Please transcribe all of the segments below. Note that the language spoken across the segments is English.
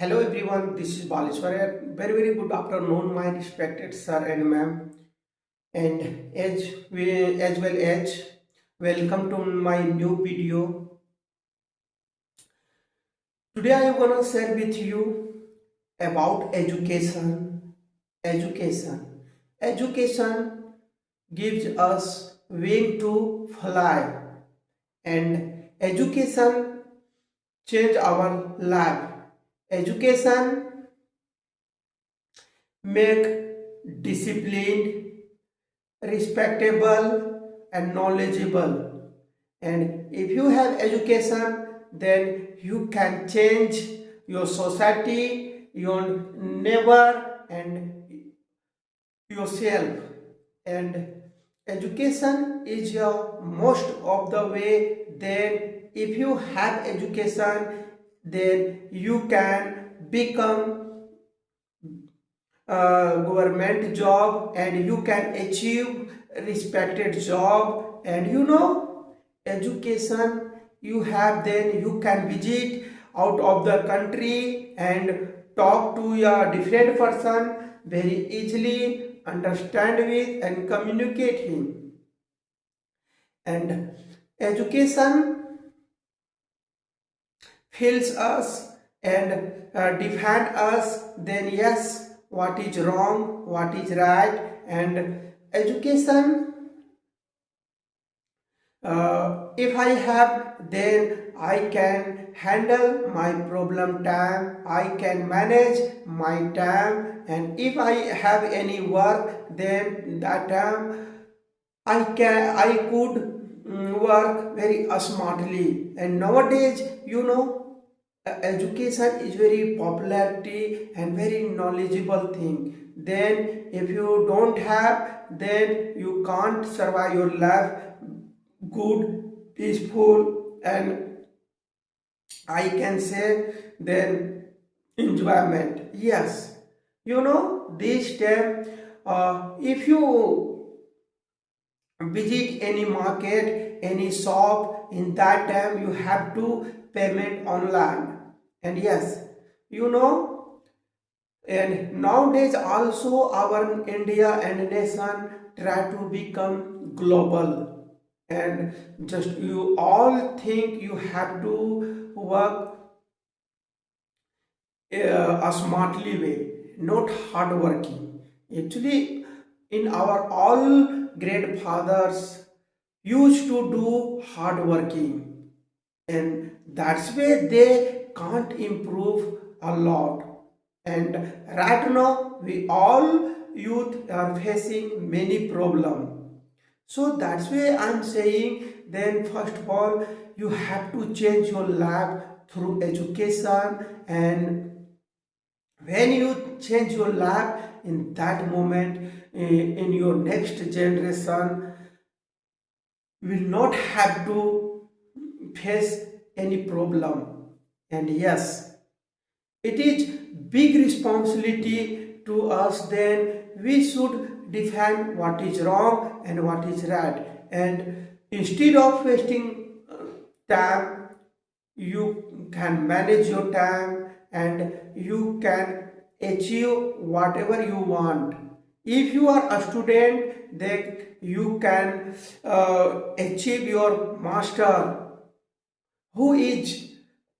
Hello everyone, this is Baleshwar. Very good afternoon, my respected sir and ma'am, and as well as welcome to my new video. Today I am gonna share with you about education. Education. Education gives us wing to fly, and education change our life. Education make disciplined, respectable and knowledgeable. And if you have education, then you can change your society, your neighbor and yourself. And education is your most of the way. Then if you have education, then you can become government job and you can achieve respected job. And education you have, then you can visit out of the country and talk to a different person very easily, understand with and communicate him. And education fills us and define us, then yes, what is wrong, what is right. And education, if I have, then I can handle my problem time, I can manage my time. And if I have any work, then that time I could work very smartly. And nowadays, education is very popularity and very knowledgeable thing. Then if you don't have, then you can't survive your life good, peaceful, and I can say then enjoyment. Yes, this time, if you visit any market, any shop, in that time you have to payment online. And yes, you know and nowadays also our India and nation try to become global. And just you all think you have to work a smartly way, not hard working. Actually, in our all great fathers used to do hard working, and that's why they can't improve a lot. And right now we all youth are facing many problems. So that's why I'm saying, then first of all you have to change your life through education. And when you change your life, in that moment, in your next generation will not have to face any problem. And yes, it is big responsibility to us. Then we should define what is wrong and what is right. And instead of wasting time, you can manage your time and you can achieve whatever you want. If you are a student, then you can achieve your master. Who is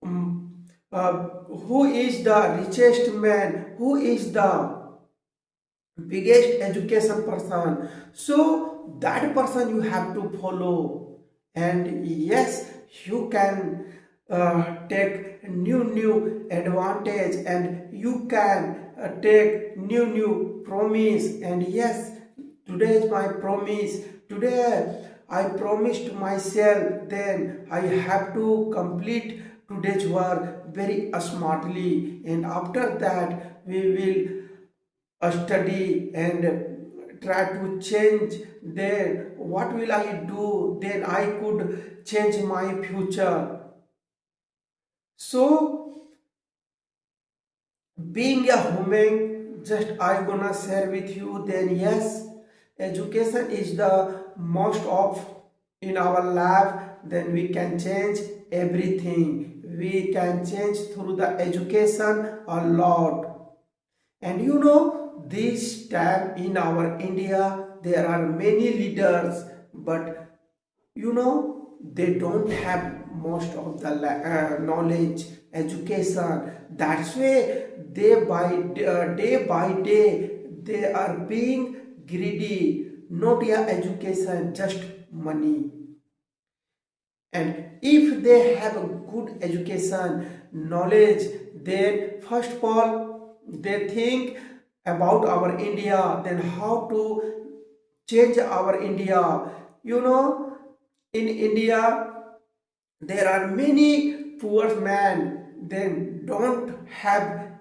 um, who is the richest man, who is the biggest education person, so that person you have to follow. And yes, you can take new advantage, and you can take new promise. And yes, today is my promise. Today I promised myself, then I have to complete today's work very smartly. And after that we will study and try to change. Then what will I do? Then I could change my future. So being a human, just I gonna share with you, then yes, education is the most of in our life. Then we can change everything. we can change through the education a lot. And you know, this time in our India, there are many leaders, but you know, they don't have most of the knowledge, education. That's why day by day, they are being greedy, not your education, just money. And if they have a good education, knowledge, then first of all, they think about our India, then how to change our India. You know, in India, there are many poor men, then don't have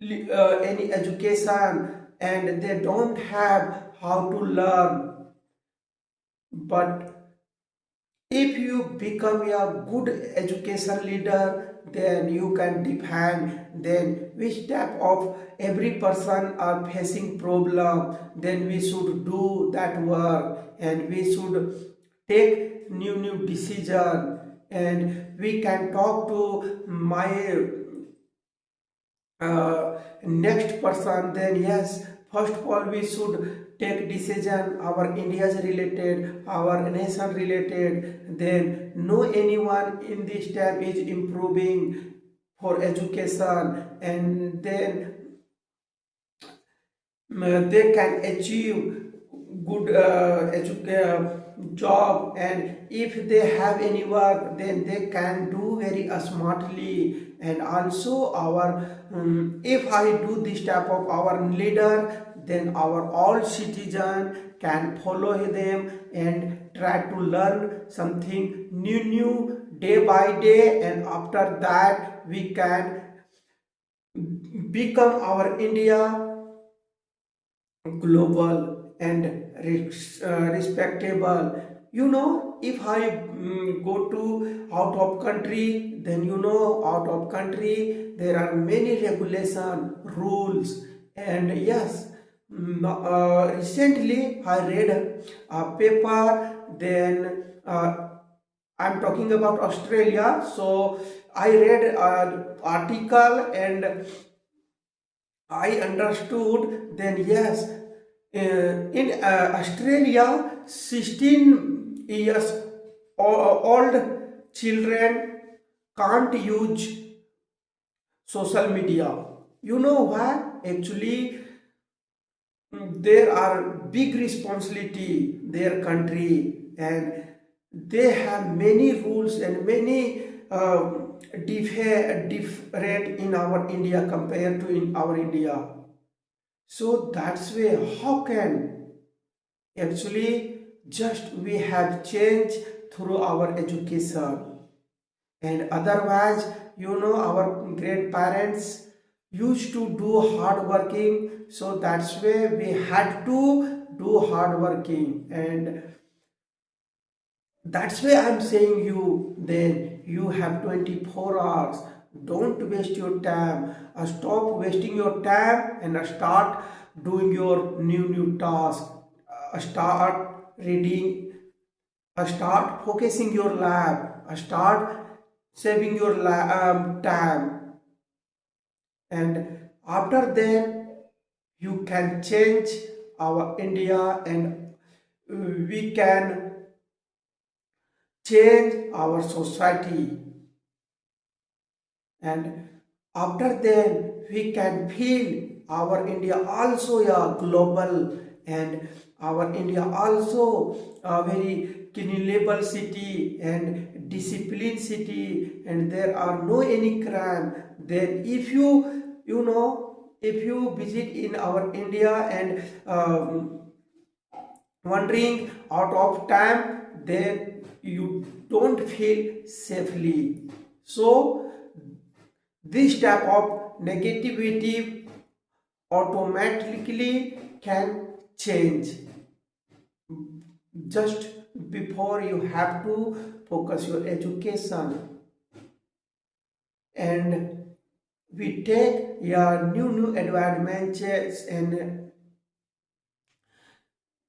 any education and they don't have how to learn. But if you become a good education leader, then you can define then which type of every person are facing problem, then we should do that work and we should take new decision. And we can talk to my next person, then yes, first of all we should take decision our India's related, our nation related, then no anyone in this time is improving for education, and then they can achieve good job, and if they have any work then they can do very smartly. And also our if I do this type of our leader, then our all citizen can follow them and try to learn something new day by day, and after that we can become our India global and respectable. You know, if I go to out of country, then you know out of country there are many regulation rules. And yes, recently I read a paper, then I'm talking about Australia. So I read an article and I understood, then yes, in Australia, 16 years old children can't use social media. You know why? Actually, there are big responsibility their country, and they have many rules and many different in our India compared to in our India. So that's why how can actually just we have changed through our education. And otherwise, you know, our great parents used to do hard working, so that's why we had to do hard working. And that's why I'm saying you, then you have 24 hours. Don't waste your time. Stop wasting your time and start doing your new task. Start reading. Start focusing your lab. Start saving your time. And after that, you can change our India, and we can change our society. And after that we can feel our India also a global, and our India also a very cleanable city and disciplined city, and there are no any crime. Then if you know, if you visit in our India and wandering out of time, then you don't feel safely. So this type of negativity automatically can change. Just before you have to focus your education, and we take your new advantages, and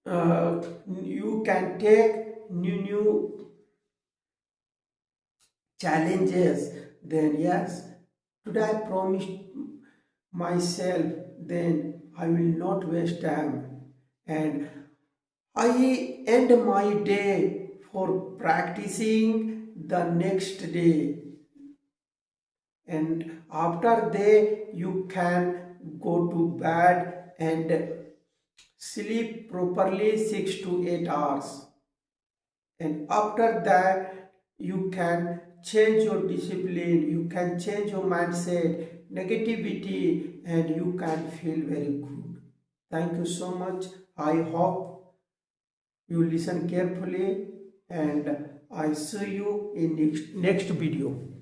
you can take new challenges. then yes, today I promised myself, then I will not waste time, and I end my day for practicing the next day, and after that you can go to bed and sleep properly 6 to 8 hours, and after that you can change your discipline, you can change your mindset negativity, and you can feel very good. Thank you so much. I hope you listen carefully, and I see you in next video.